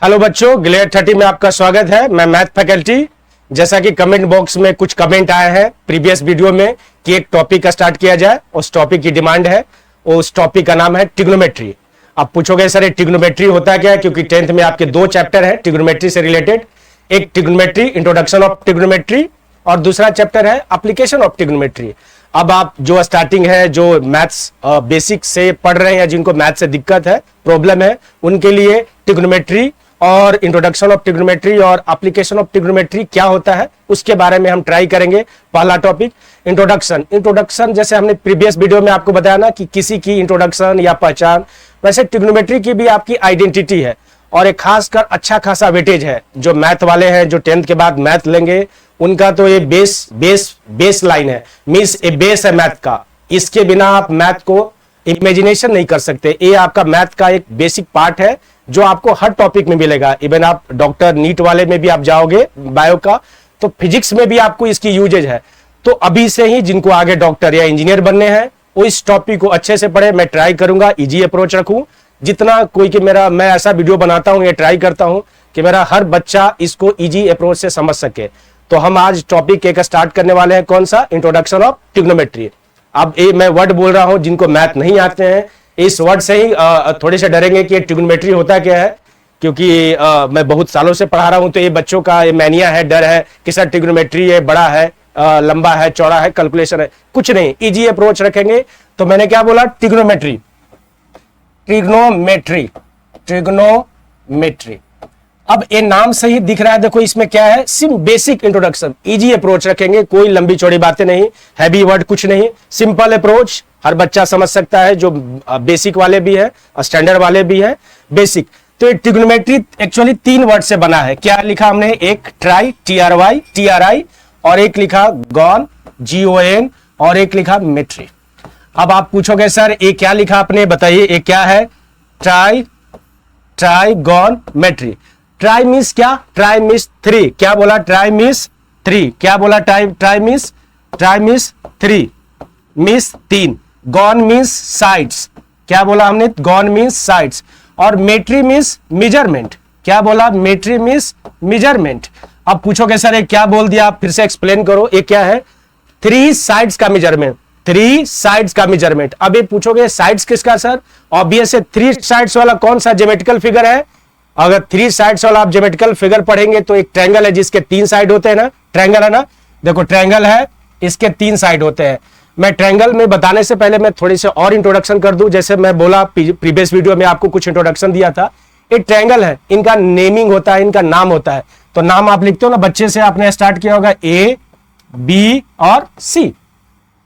Hello बच्चों, Glade 30 में आपका स्वागत है। मैं मैथ फैकल्टी। जैसा कि कमेंट बॉक्स में कुछ कमेंट आए हैं प्रीवियस वीडियो में कि एक टॉपिक का स्टार्ट किया जाए, उस टॉपिक की डिमांड है। उस टॉपिक का नाम है ट्रिग्नोमेट्री। आप पूछोगे सर ये ट्रिग्नोमेट्री होता क्या है, क्योंकि 10th में आपके दो चैप्टर है ट्रिग्नोमेट्री से रिलेटेड। एक ट्रिग्नोमेट्री इंट्रोडक्शन ऑफ ट्रिग्नोमेट्री और दूसरा चैप्टर है एप्लीकेशन ऑफ ट्रिग्नोमेट्री। अब आप जो स्टार्टिंग है, जो मैथ्स बेसिक से पढ़ रहे हैं, जिनको मैथ से दिक्कत है, प्रॉब्लम है, उनके लिए ट्रिग्नोमेट्री और इंट्रोडक्शन ऑफ ट्रिग्नोमेट्री और एप्लीकेशन ऑफ ट्रिग्नोमेट्री क्या होता है उसके बारे में हम ट्राई करेंगे। पहला टॉपिक इंट्रोडक्शन जैसे हमने प्रीवियस वीडियो में आपको बताया ना कि किसी की इंट्रोडक्शन या पहचान, वैसे ट्रिग्नोमेट्री की भी आपकी आइडेंटिटी है और एक खासकर अच्छा खासा वेटेज है। जो मैथ वाले हैं, जो 10th के बाद मैथ लेंगे, उनका तो ये बेस लाइन है, मींस ए बेस है मैथ का। इसके बिना आप मैथ को इमेजिनेशन नहीं कर सकते। ये आपका मैथ का एक बेसिक पार्ट है जो आपको हर टॉपिक में मिलेगा। इवन आप डॉक्टर नीट वाले में भी आप जाओगे बायो का, तो फिजिक्स में भी आपको इसकी यूजेज है। तो अभी से ही जिनको आगे डॉक्टर या इंजीनियर बनने हैं वो इस टॉपिक को अच्छे से पढ़े। मैं ट्राई करूंगा इजी अप्रोच रखूं, जितना कोई कि मैं ऐसा वीडियो बनाता हूं, ये ट्राई करता हूं कि मेरा हर बच्चा इसको इजी अप्रोच से समझ सके। तो हम आज टॉपिक एक स्टार्ट करने वाले हैं, कौन सा? Introduction of trigonometry. अब ये मैं वर्ड बोल रहा हूं, जिनको मैथ नहीं आते हैं इस वर्ड से ही थोड़े से डरेंगे कि ट्रिग्नोमेट्री होता क्या है, क्योंकि मैं बहुत सालों से पढ़ा रहा हूं। तो ये बच्चों का ये मैनिया है, डर है कि सर ट्रिग्नोमेट्री ये बड़ा है, लंबा है, चौड़ा है, कैलकुलेशन है। कुछ नहीं, इजी अप्रोच रखेंगे। तो मैंने क्या बोला? ट्रिग्नोमेट्री। अब ये नाम से ही दिख रहा है, देखो इसमें क्या है, SIM basic introduction, easy approach रखेंगे। कोई लंबी चौड़ी बातें नहीं, हैवी वर्ड कुछ नहीं, सिंपल अप्रोच, हर बच्चा समझ सकता है, जो बेसिक वाले भी है, स्टैंडर्ड वाले भी है, बेसिक। तो ये ट्रिग्नोमेट्री एक्चुअली 3 वर्ड से बना है। क्या लिखा हमने? एक ट्राई, TRI, और एक लिखा गॉन, GON, और एक लिखा मेट्री। अब आप पूछोगे सर ये क्या लिखा आपने, बताइए ये क्या है? Tri gon metry. Tri means क्या? Tri means 3। क्या बोला? Tri means 3। क्या बोला? Tri means 3 means 3। Gon means sides. क्या बोला हमने? Gon means sides. और मेट्री मीन्स मेजरमेंट। क्या बोला? Metry means measurement. अब पूछोगे सर ये क्या बोल दिया, आप फिर से एक्सप्लेन करो, ये क्या है? 3 साइड्स का मेजरमेंट। 3 साइड्स का मेजरमेंट। अब ये पूछोगे साइड्स किसका सर? ऑब्वियस है 3 साइड्स वाला कौन सा ज्योमेट्रिकल फिगर है? अगर 3 साइड्स वाला आप ज्योमेट्रिकल फिगर पढ़ेंगे तो एक ट्रायंगल है जिसके 3 साइड होते हैं ना, ट्रायंगल है ना, देखो ट्रायंगल है, इसके 3 साइड होते हैं। मैं ट्रायंगल में बताने से पहले मैं थोड़ी सी और इंट्रोडक्शन कर दूं। जैसे मैं बोला प्रीवियस वीडियो में आपको कुछ इंट्रोडक्शन दिया था, ये ट्रायंगल है, इनका नेमिंग होता है, इनका नाम होता है। तो नाम आप लिखते हो ना, बच्चे से आपने स्टार्ट किया होगा A, B और C।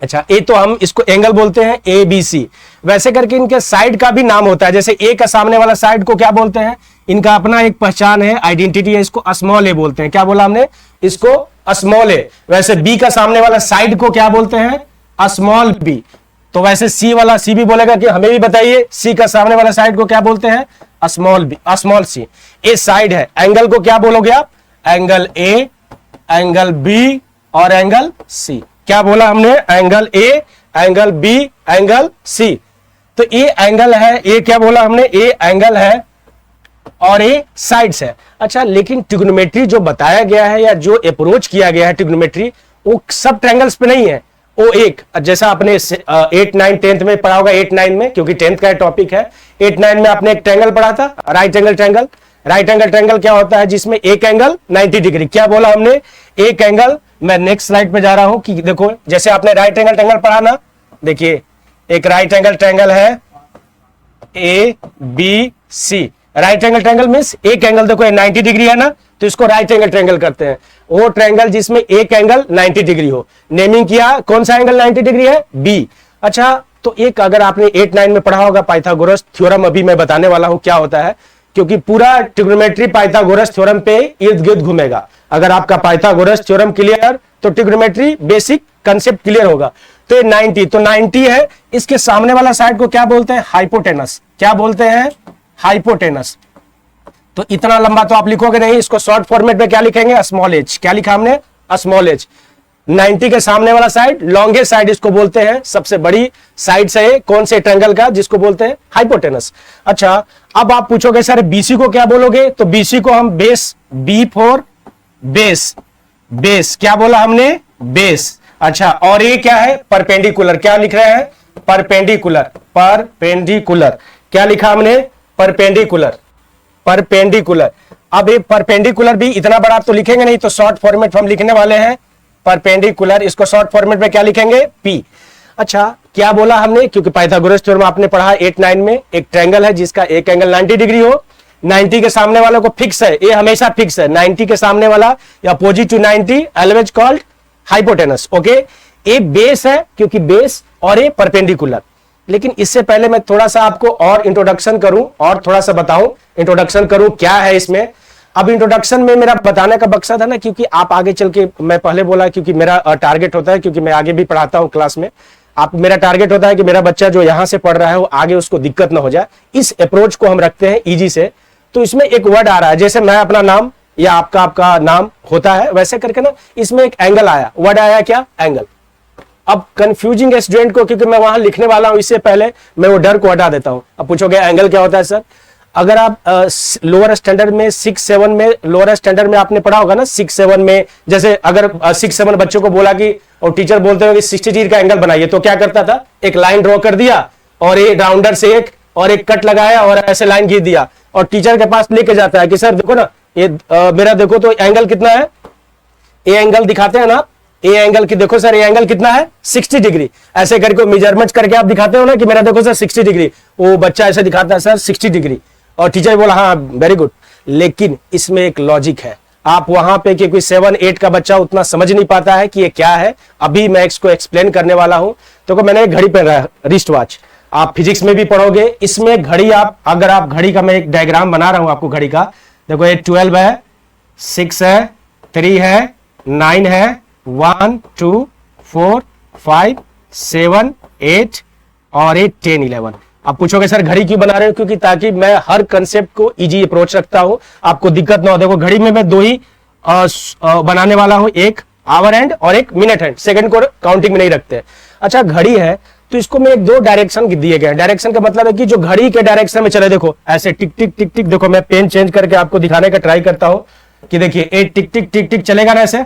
अच्छा, ए तो हम इसको एंगल बोलते हैं, ABC। वैसे करके इनके साइड का भी नाम होता है। जैसे ए का सामने वाला साइड को क्या बोलते हैं? इनका अपना एक पहचान है, आइडेंटिटी है, इसको स्मॉल ए बोलते हैं। क्या बोला हमने? इसको स्मॉल ए। वैसे बी का सामने वाला साइड को क्या बोलते हैं? Small B. तो वैसे सी वाला सी भी बोलेगा कि हमें भी बताइए सी का सामने वाला साइड को क्या बोलते हैं? Small B, small C. A side है, एंगल को क्या बोलोगे आप? एंगल ए, एंगल बी और एंगल सी। क्या बोला हमने? Angle A, angle B, angle C. तो ये एंगल है, ये क्या बोला हमने? ये एंगल है और ये साइड्स है। अच्छा, लेकिन ट्रिग्नोमेट्री जो बताया गया है या जो अप्रोच किया गया है ट्रिग्नोमेट्री, वो सब ट्रायंगल्स पे नहीं है। वो एक, जैसा आपने 8, 9, 10th में पढ़ा होगा, 8, 9 में, क्योंकि 10th का टॉपिक है। 8, 9 में आपने एक ट्रायंगल पढ़ा था, right angle triangle. Right angle triangle क्या होता है? जिसमें एक एंगल 90 डिग्री। क्या बोला हमने? एक एंगल। मैं नेक्स्ट स्लाइड पे जा रहा हूं कि देखो, जैसे आपने राइट एंगल ट्रायंगल पढ़ा ना, देखिए एक राइट एंगल ट्रायंगल है ABC। Right angle triangle means एक एंगल, देखो 90 डिग्री है ना, तो इसको राइट एंगल ट्रायंगल करते हैं। वो ट्रायंगल जिसमें एक एंगल 90 डिग्री हो। नेमिंग किया, कौन सा एंगल 90 डिग्री है? बी। अच्छा, तो एक अगर आपने 8, 9 में पढ़ा होगा पाइथागोरस थ्योरम, अभी मैं बताने वाला हूं क्या होता है, क्योंकि पूरा ट्रिग्नोमेट्री पाइथागोरस थ्योरम पे इर्द गिर्द घूमेगा। अगर आपका पाइथागोरस थ्योरम क्लियर तो ट्रिग्नोमेट्री बेसिक कंसेप्ट क्लियर होगा। तो ये 90, तो 90 है, इसके सामने वाला साइड को क्या बोलते हैं? हाइपोटेनस। क्या बोलते हैं? हाइपोटेनस। तो इतना लंबा तो आप लिखोगे नहीं, इसको शॉर्ट फॉर्मेट में क्या लिखेंगे? Small H. क्या लिखा हमने? Small H. 90 के सामने वाला साइड लॉन्गेस्ट साइड इसको बोलते हैं, सबसे बड़ी साइड से कौन से ट्रायंगल का, जिसको बोलते हैं हाइपोटेनस। अच्छा, अब आप पूछोगे सर बीसी को क्या बोलोगे, तो बीसी को हम base, B for base, base क्या बोला हमने, बेस। अच्छा, और ये क्या है, परपेंडिकुलर, क्या लिख रहे हैं, परपेंडिकुलर, परपेंडिकुलर क्या लिखा हमने, परपेंडिकुलर, परपेंडिकुलर। अब ये परपेंडिकुलर भी इतना बड़ा तो लिखेंगे नहीं, तो शॉर्ट फॉर्मेट हम लिखने वाले हैं परपेंडिकुलर, इसको शॉर्ट फॉर्मेट में क्या लिखेंगे, पी। अच्छा, क्या बोला हमने, क्योंकि पाइथागोरस थ्योरम आपने पढ़ा 8-9 में, एक ट्रायंगल है जिसका एक एंगल 90 डिग्री हो, 90 के सामने वाले को फिक्स है, ये हमेशा फिक्स है, 90 के सामने वाला या opposite to 90 always called hypotenuse. Okay, ये बेस है क्योंकि बेस, और ये परपेंडिकुलर। लेकिन इससे पहले मैं थोड़ा सा आपको और इंट्रोडक्शन करूं और थोड़ा सा बताऊं, इंट्रोडक्शन करूं क्या है इसमें। अब इंट्रोडक्शन में मेरा बताने का मकसद है ना, क्योंकि आप आगे चल के, मैं पहले बोला क्योंकि मेरा टारगेट होता है, क्योंकि मैं आगे भी पढ़ाता हूं क्लास में, आप मेरा टारगेट होता है कि मेरा बच्चा जो यहां से पढ़ रहा है वो आगे उसको दिक्कत ना हो जाए, इस अप्रोच को हम रखते हैं इजी से। तो इसमें एक वर्ड आ रहा है, जैसे मैं अपना नाम या आपका नाम होता है वैसे करके ना, इसमें एक एंगल आया, वर्ड आया क्या, एंगल। अब कंफ्यूजिंग स्टूडेंट को, क्योंकि मैं वहां लिखने वाला हूं, इससे पहले मैं वो डर को हटा देता हूं। अब पूछोगे एंगल क्या होता है सर, अगर आप लोअर स्टैंडर्ड में 6-7 में, लोअर स्टैंडर्ड में आपने पढ़ा होगा ना 6-7 में, जैसे अगर 6-7 बच्चों को बोला कि, और टीचर बोलते हो कि 60 डिग्री का एंगल बनाइए, तो क्या करता था, एक लाइन ड्रॉ कर दिया और ये राउंडर से एक और एक कट लगाया और ऐसे लाइन खींच दिया, और टीचर के पास लेके जाता है कि सर देखो ना ये मेरा देखो तो एंगल कितना है, ये एंगल दिखाते हैं ना, ये एंगल की देखो सर, ये एंगल कितना है 60 डिग्री, ऐसे करके मेजरमेंट करके आप दिखाते हो ना कि मेरा देखो सर 60 डिग्री, वो बच्चा ऐसे दिखाता है सर 60 डिग्री, और टीचर बोला हाँ वेरी गुड। लेकिन इसमें एक लॉजिक है, आप वहां पे कि कोई 7-8 का बच्चा उतना समझ नहीं पाता है कि ये क्या है, अभी मैं इसको एक्सप्लेन करने वाला हूं। तो मैंने एक घड़ी पहना है, रिस्ट वॉच, आप फिजिक्स में भी पढ़ोगे, इसमें घड़ी, आप अगर आप घड़ी का, मैं एक डायग्राम बना रहा हूं आपको घड़ी का, देखो ये 12 है, 6 है, 3 है, 9 है, 1 2 4 5 7 8 और 8 10 11। आप पूछोगे सर घड़ी क्यों बना रहे हो, क्योंकि ताकि मैं हर कंसेप्ट को इजी अप्रोच रखता हूं, आपको दिक्कत ना हो। देखो घड़ी में मैं दो ही बनाने वाला हूं, एक आवर हैंड और एक मिनट हैंड, सेकंड को काउंटिंग में नहीं रखते। अच्छा, घड़ी है तो इसको मैं एक दो डायरेक्शन दिए गए, डायरेक्शन का मतलब है कि जो घड़ी के डायरेक्शन में चले, देखो ऐसे टिक टिक टिक टिक, देखो मैं पेन चेंज करके आपको दिखाने का ट्राई करता हूं कि देखिए ये टिक टिक टिक टिक चलेगा ना, ऐसे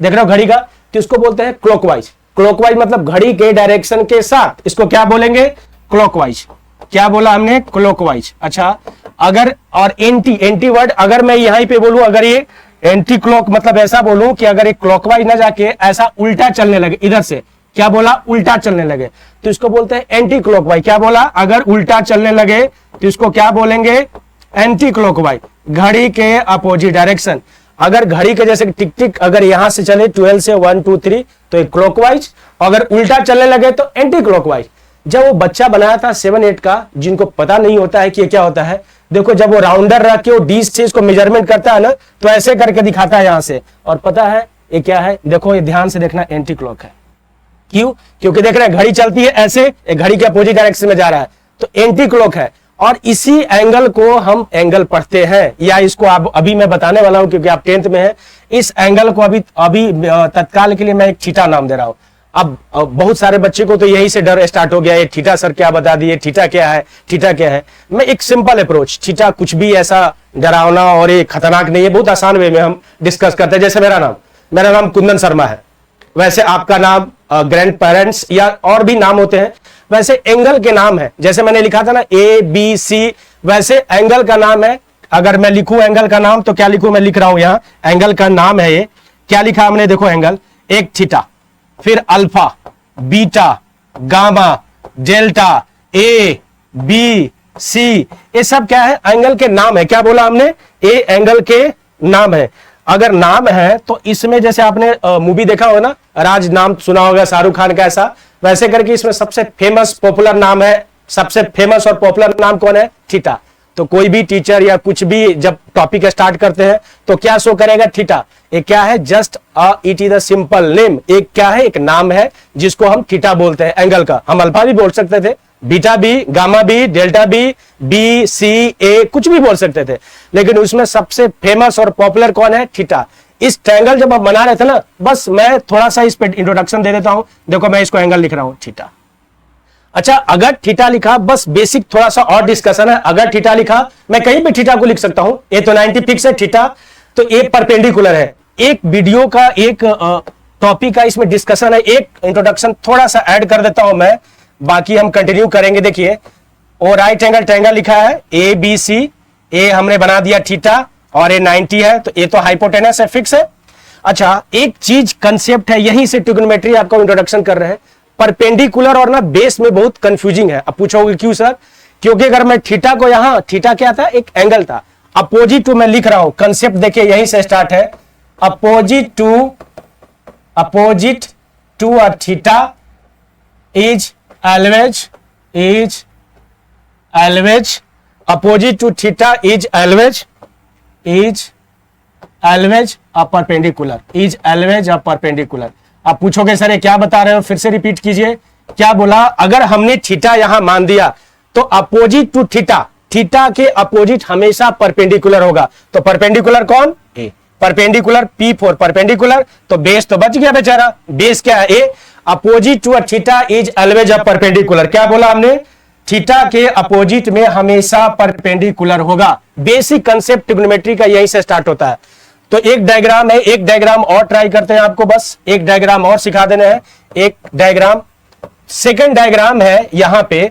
देख रहे हो घड़ी का, तो इसको बोलते हैं क्लॉकवाइज। क्लॉकवाइज मतलब घड़ी के डायरेक्शन के साथ, इसको क्या बोलेंगे, क्लॉकवाइज। क्या बोला हमने, क्लॉकवाइज। अच्छा, अगर और एंटी, एंटी वर्ड अगर मैं यहां पे बोलूं, अगर ये एंटी क्लॉक मतलब ऐसा बोलूं कि अगर एक क्लॉकवाइज ना जाके ऐसा उल्टा चलने लगे, इधर से क्या बोला, उल्टा चलने लगे, तो इसको बोलते हैं एंटी क्लॉकवाइज। क्या बोला, अगर उल्टा चलने लगे तो इसको क्या बोलेंगे, एंटी क्लॉकवाइज, घड़ी के अपोजिट डायरेक्शन। अगर घड़ी के जैसे टिक टिक अगर यहां से चले 12 से 1 2 3 तो एक क्लॉकवाइज, अगर उल्टा चलने लगे तो एंटी क्लॉकवाइज। जब वो बच्चा बनाया था 7-8 का, जिनको पता नहीं होता है कि ये क्या होता है, देखो जब वो राउंडर रख के वो डीज से इसको मेजरमेंट करता है ना, तो ऐसे करके दिखाता है यहां से, और पता है ये क्या है, देखो ये ध्यान से देखना, एंटी क्लॉक है। क्यों, क्योंकि देख रहे हैं घड़ी चलती है ऐसे, घड़ी के अपोजिट डायरेक्शन में जा रहा है, तो एंटी क्लॉक है। और इसी एंगल को हम एंगल पढ़ते हैं, या इसको अभी मैं बताने वाला हूं क्योंकि आप 10th में हैं, इस एंगल को अभी तत्काल के लिए मैं एक थीटा नाम दे रहा हूं। अब बहुत सारे बच्चे को तो यही से डर स्टार्ट हो गया, ये थीटा सर क्या बता दिए, थीटा क्या है, थीटा क्या है। मैं एक सिंपल अप्रोच, थीटा कुछ भी ऐसा डरावना और ये खतरनाक नहीं है, बहुत आसान वे में हम डिस्कस करते हैं। जैसे मेरा नाम कुंदन शर्मा है, वैसे आपका नाम ग्रैंड पेरेंट्स या और भी नाम होते हैं, वैसे एंगल के नाम है। जैसे मैंने लिखा था ना ABC, वैसे एंगल का नाम है। अगर मैं लिखूं एंगल का नाम तो क्या लिखूं, मैं लिख रहा हूं यहां एंगल का नाम है ये, क्या लिखा हमने, देखो एंगल, एक थीटा, फिर alpha, beta, gamma, delta, ABC, ये सब क्या है, एंगल के नाम है। क्या बोला हमने, ये एंगल के नाम है। अगर नाम है तो इसमें जैसे आपने मूवी देखा होगा ना, राज नाम सुना होगा शाहरुख खान का, ऐसा वैसे करके इसमें सबसे फेमस पॉपुलर नाम है, सबसे फेमस और पॉपुलर नाम कौन है, थीटा। तो कोई भी टीचर या कुछ भी जब टॉपिक स्टार्ट करते हैं तो क्या शो करेगा, थीटा। ये क्या है, just it is a simple name, एक क्या है, एक नाम है जिसको हम थीटा बोलते हैं एंगल का। हम अल्फा भी बोल सकते थे, बीटा भी, गामा भी, डेल्टा भी, BCA कुछ भी बोल सकते थे, लेकिन उसमें सबसे फेमस और पॉपुलर कौन है, थीटा। इस ट्रायंगल जब आप बना रहे थे ना, बस मैं थोड़ा सा इस पे इंट्रोडक्शन दे देता हूं। देखो मैं इसको एंगल लिख रहा हूं थीटा। अच्छा, अगर थीटा लिखा, बस बेसिक थोड़ा सा और डिस्कशन है। अगर थीटा लिखा, मैं कहीं भी थीटा को लिख सकता हूं। ये तो 90 फिक्स है थीटा, तो ये परपेंडिकुलर है। एक वीडियो का एक टॉपिक का इसमें डिस्कशन है, एक इंट्रोडक्शन थोड़ा सा ऐड कर देता हूं मैं, बाकी हम कंटिन्यू करेंगे। देखिए, और राइट एंगल ट्रायंगल लिखा है ए बी सी, ए हमने बना दिया थीटा और ये 90 है, तो ये तो हाइपोटेनस है, फिक्स है। अच्छा, एक चीज कंसेप्ट है, यहीं से ट्रिग्नोमेट्री आपका इंट्रोडक्शन कर रहे हैं। परपेंडिकुलर और ना बेस में बहुत कंफ्यूजिंग है। अब पूछोगे क्यों सर? क्योंकि अगर मैं थीटा को यहां, थीटा क्या था? एक एंगल था। अपोजिट टू मैं लिख रहा हूं, कंसेप्ट देखिए यहीं से स्टार्ट है। Opposite to a theta is always opposite to theta is always a perpendicular, is always a perpendicular। आप पूछोगे सर ये क्या बता रहे हो, फिर से रिपीट कीजिए। क्या बोला? अगर हमने थीटा यहां मान दिया तो अपोजिट टू थीटा, थीटा के अपोजिट हमेशा परपेंडिकुलर होगा। तो परपेंडिकुलर कौन? ए। परपेंडिकुलर P4 परपेंडिकुलर, तो बेस तो बच गया बेचारा। बेस क्या है? A. Opposite to a theta is always a perpendicular. क्या बोला हमने? थीटा के अपोजिट में हमेशा परपेंडिकुलर होगा। बेसिक कंसेप्ट ट्रिग्नोमेट्री का यहीं से स्टार्ट होता है। तो एक डायग्राम है, एक डायग्राम और ट्राई करते हैं आपको, बस एक डायग्राम और सिखा देना है। एक डायग्राम, सेकंड डायग्राम है, यहां पे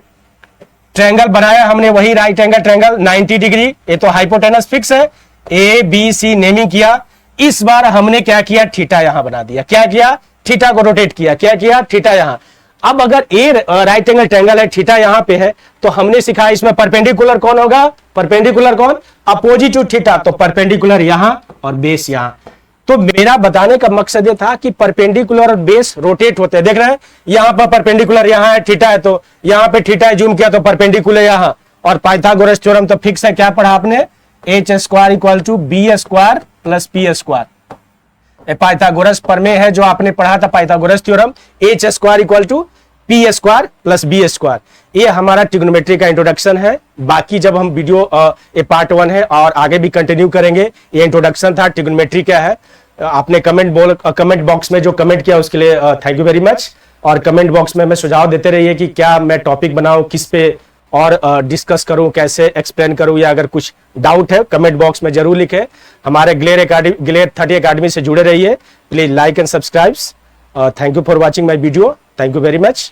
ट्रायंगल बनाया हमने, वही राइट एंगल ट्रायंगल 90 डिग्री, ये तो हाइपोटेनस फिक्स है। ए बी सी नेमिंग किया। इस बार हमने क्या किया? थीटा यहां बना दिया। क्या किया? थीटा को रोटेट किया। क्या किया? थीटा यहां। अब अगर ए राइट एंगल ट्रायंगल है, थीटा यहां पे है, तो हमने सिखा इसमें परपेंडिकुलर कौन होगा? परपेंडिकुलर कौन? अपोजिट टू थीटा, तो परपेंडिकुलर यहां और बेस यहां। तो मेरा बताने का मकसद ये था कि परपेंडिकुलर और बेस रोटेट होते हैं। देख रहे हैं, यहां पर परपेंडिकुलर यहां है, थीटा है, तो यहां पे थीटा है, जूम किया तो परपेंडिकुलर यहां। और पाइथागोरस थ्योरम तो फिक्स है। क्या पढ़ा आपने? h² equal to b² plus p²। Pythagoras प्रमेय है जो आपने पढ़ा था, Pythagoras theorem, h² equal to p² plus b²। ये हमारा ट्रिग्नोमेट्री का इंट्रोडक्शन है। बाकी जब हम वीडियो, ये पार्ट 1 है और आगे भी कंटिन्यू करेंगे। ये इंट्रोडक्शन था, ट्रिग्नोमेट्री क्या है। आपने कमेंट बॉक्स में जो कमेंट किया उसके लिए थैंक यू वेरी मच। और कमेंट बॉक्स में सुझाव देते रहिए कि क्या मैं टॉपिक बनाऊं, किस पे और डिस्कस करूं, कैसे एक्सप्लेन करूं, या अगर कुछ डाउट है कमेंट बॉक्स में जरूर लिखें। हमारे ग्लेयर 30 अकेडमी से जुड़े रहिए। Please like and subscribe. Thank you for watching my video. Thank you very much.